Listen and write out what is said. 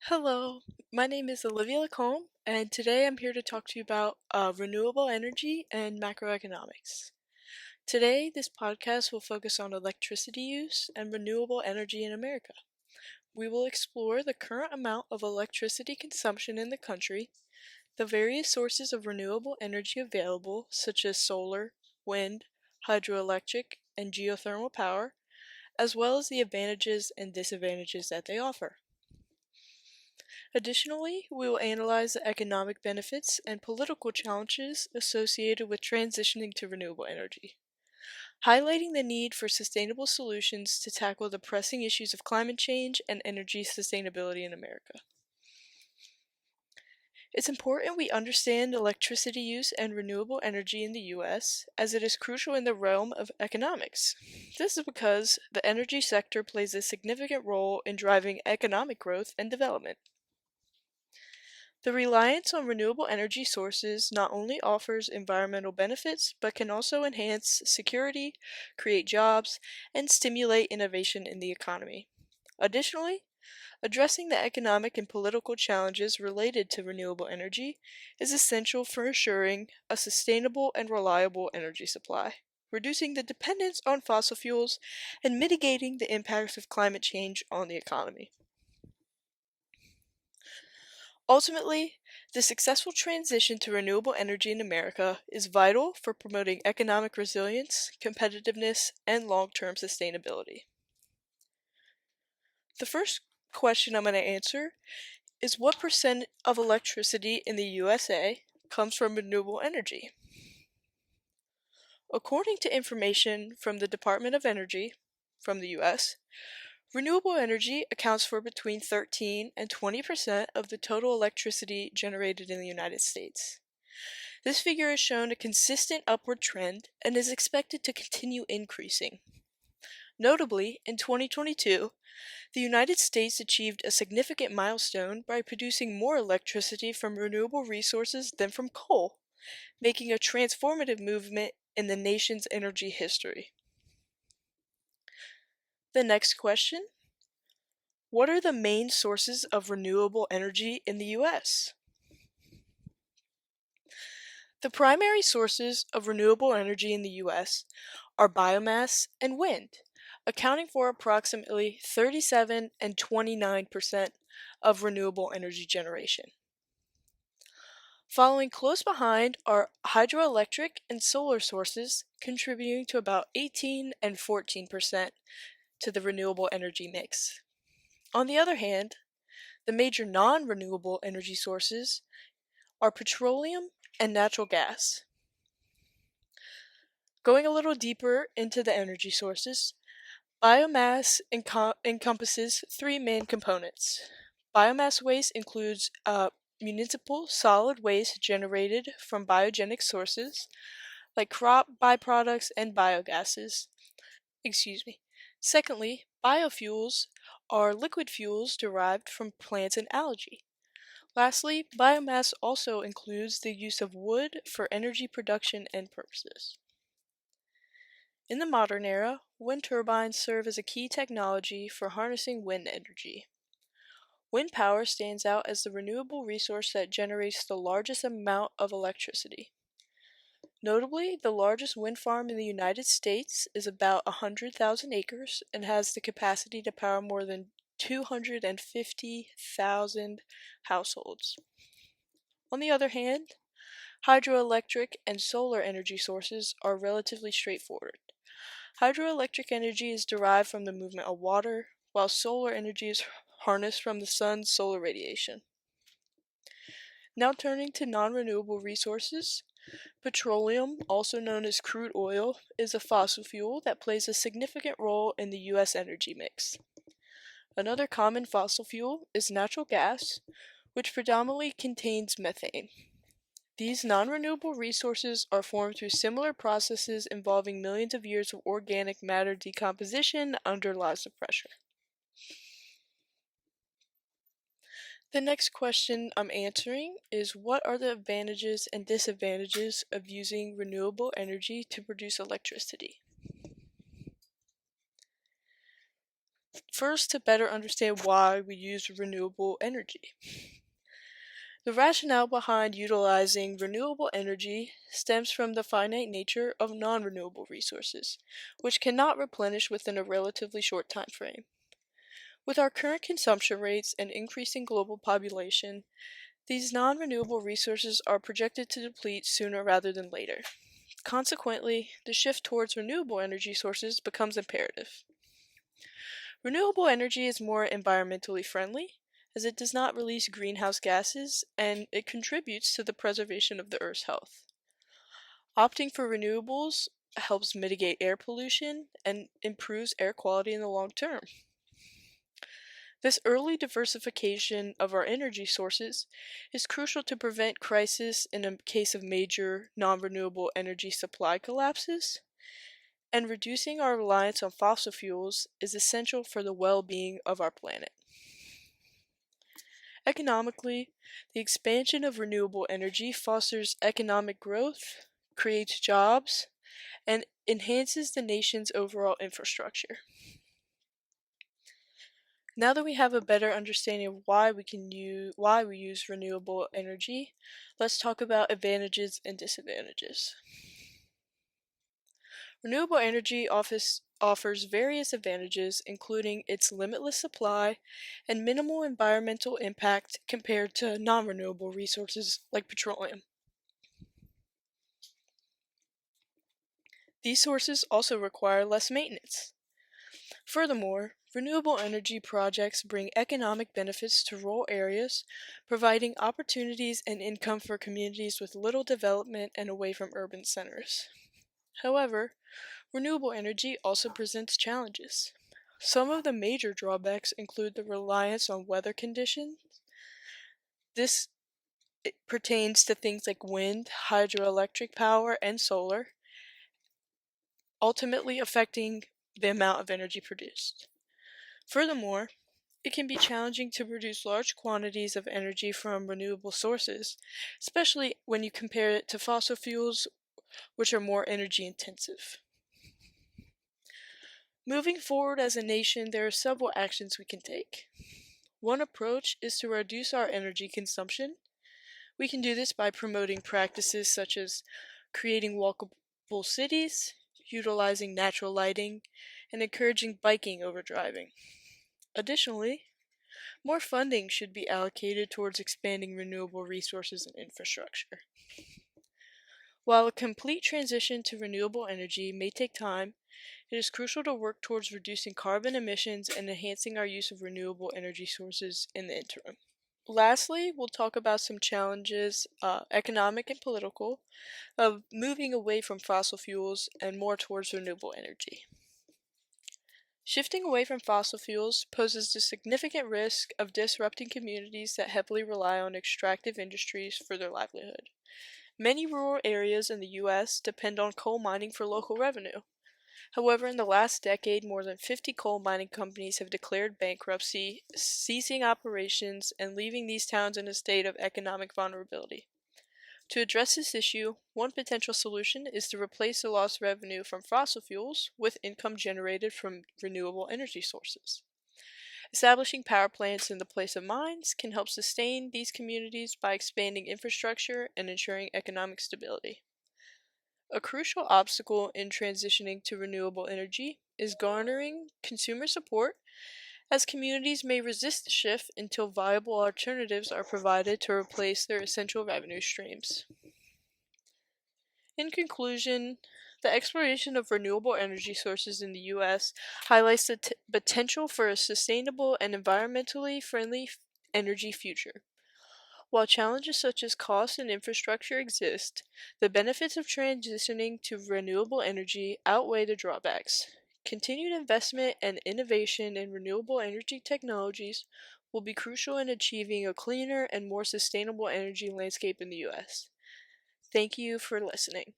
Hello, my name is Olivia Lacombe, and today I'm here to talk to you about renewable energy and macroeconomics. Today, this podcast will focus on electricity use and renewable energy in America. We will explore the current amount of electricity consumption in the country, the various sources of renewable energy available, such as solar, wind, hydroelectric, and geothermal power, as well as the advantages and disadvantages that they offer. Additionally, we will analyze the economic benefits and political challenges associated with transitioning to renewable energy, highlighting the need for sustainable solutions to tackle the pressing issues of climate change and energy sustainability in America. It's important we understand electricity use and renewable energy in the U.S., as it is crucial in the realm of economics. This is because the energy sector plays a significant role in driving economic growth and development. The reliance on renewable energy sources not only offers environmental benefits, but can also enhance security, create jobs, and stimulate innovation in the economy. Additionally, addressing the economic and political challenges related to renewable energy is essential for ensuring a sustainable and reliable energy supply, reducing the dependence on fossil fuels, and mitigating the impacts of climate change on the economy. Ultimately, the successful transition to renewable energy in America is vital for promoting economic resilience, competitiveness, and long-term sustainability. The first question I'm going to answer is what percent of electricity in the USA comes from renewable energy? According to information from the Department of Energy from the US, renewable energy accounts for between 13 and 20% of the total electricity generated in the United States. This figure has shown a consistent upward trend and is expected to continue increasing. Notably, in 2022, the United States achieved a significant milestone by producing more electricity from renewable resources than from coal, making a transformative movement in the nation's energy history. The next question: what are the main sources of renewable energy in the U.S.? The primary sources of renewable energy in the U.S. are biomass and wind, accounting for approximately 37 and 29% of renewable energy generation. Following close behind are hydroelectric and solar sources, contributing to about 18 and 14% to the renewable energy mix. On the other hand, the major non-renewable energy sources are petroleum and natural gas. Going a little deeper into the energy sources, biomass encompasses three main components. Biomass waste includes municipal solid waste generated from biogenic sources, like crop byproducts and biogases. Secondly, biofuels are liquid fuels derived from plants and algae. Lastly, biomass also includes the use of wood for energy production and purposes. In the modern era, wind turbines serve as a key technology for harnessing wind energy. Wind power stands out as the renewable resource that generates the largest amount of electricity. Notably, the largest wind farm in the United States is about 100,000 acres and has the capacity to power more than 250,000 households. On the other hand, hydroelectric and solar energy sources are relatively straightforward. Hydroelectric energy is derived from the movement of water, while solar energy is harnessed from the sun's solar radiation. Now turning to non-renewable resources, petroleum, also known as crude oil, is a fossil fuel that plays a significant role in the U.S. energy mix. Another common fossil fuel is natural gas, which predominantly contains methane. These non-renewable resources are formed through similar processes involving millions of years of organic matter decomposition under laws of pressure. The next question I'm answering is, what are the advantages and disadvantages of using renewable energy to produce electricity? First, to better understand why we use renewable energy. The rationale behind utilizing renewable energy stems from the finite nature of non-renewable resources, which cannot replenish within a relatively short time frame. With our current consumption rates and increasing global population, these non-renewable resources are projected to deplete sooner rather than later. Consequently, the shift towards renewable energy sources becomes imperative. Renewable energy is more environmentally friendly, as it does not release greenhouse gases and it contributes to the preservation of the Earth's health. Opting for renewables helps mitigate air pollution and improves air quality in the long term. This early diversification of our energy sources is crucial to prevent crisis in a case of major non-renewable energy supply collapses, and reducing our reliance on fossil fuels is essential for the well-being of our planet. Economically, the expansion of renewable energy fosters economic growth, creates jobs, and enhances the nation's overall infrastructure. Now that we have a better understanding of why we use renewable energy, let's talk about advantages and disadvantages. Renewable energy offers various advantages, including its limitless supply and minimal environmental impact compared to non-renewable resources like petroleum. These sources also require less maintenance. Furthermore, renewable energy projects bring economic benefits to rural areas, providing opportunities and income for communities with little development and away from urban centers. However, renewable energy also presents challenges. Some of the major drawbacks include the reliance on weather conditions. This pertains to things like wind, hydroelectric power, and solar, ultimately affecting the amount of energy produced. Furthermore, it can be challenging to produce large quantities of energy from renewable sources, especially when you compare it to fossil fuels, which are more energy intensive. Moving forward as a nation, there are several actions we can take. One approach is to reduce our energy consumption. We can do this by promoting practices such as creating walkable cities, utilizing natural lighting, and encouraging biking over driving. Additionally, more funding should be allocated towards expanding renewable resources and infrastructure. While a complete transition to renewable energy may take time, it is crucial to work towards reducing carbon emissions and enhancing our use of renewable energy sources in the interim. Lastly, we'll talk about some challenges, economic and political, of moving away from fossil fuels and more towards renewable energy. Shifting away from fossil fuels poses the significant risk of disrupting communities that heavily rely on extractive industries for their livelihood. Many rural areas in the U.S. depend on coal mining for local revenue. However, in the last decade, more than 50 coal mining companies have declared bankruptcy, ceasing operations and leaving these towns in a state of economic vulnerability. To address this issue, one potential solution is to replace the lost revenue from fossil fuels with income generated from renewable energy sources. Establishing power plants in the place of mines can help sustain these communities by expanding infrastructure and ensuring economic stability. A crucial obstacle in transitioning to renewable energy is garnering consumer support, as communities may resist the shift until viable alternatives are provided to replace their essential revenue streams. In conclusion, the exploration of renewable energy sources in the U.S. highlights the potential for a sustainable and environmentally friendly energy future. While challenges such as cost and infrastructure exist, the benefits of transitioning to renewable energy outweigh the drawbacks. Continued investment and innovation in renewable energy technologies will be crucial in achieving a cleaner and more sustainable energy landscape in the U.S. Thank you for listening.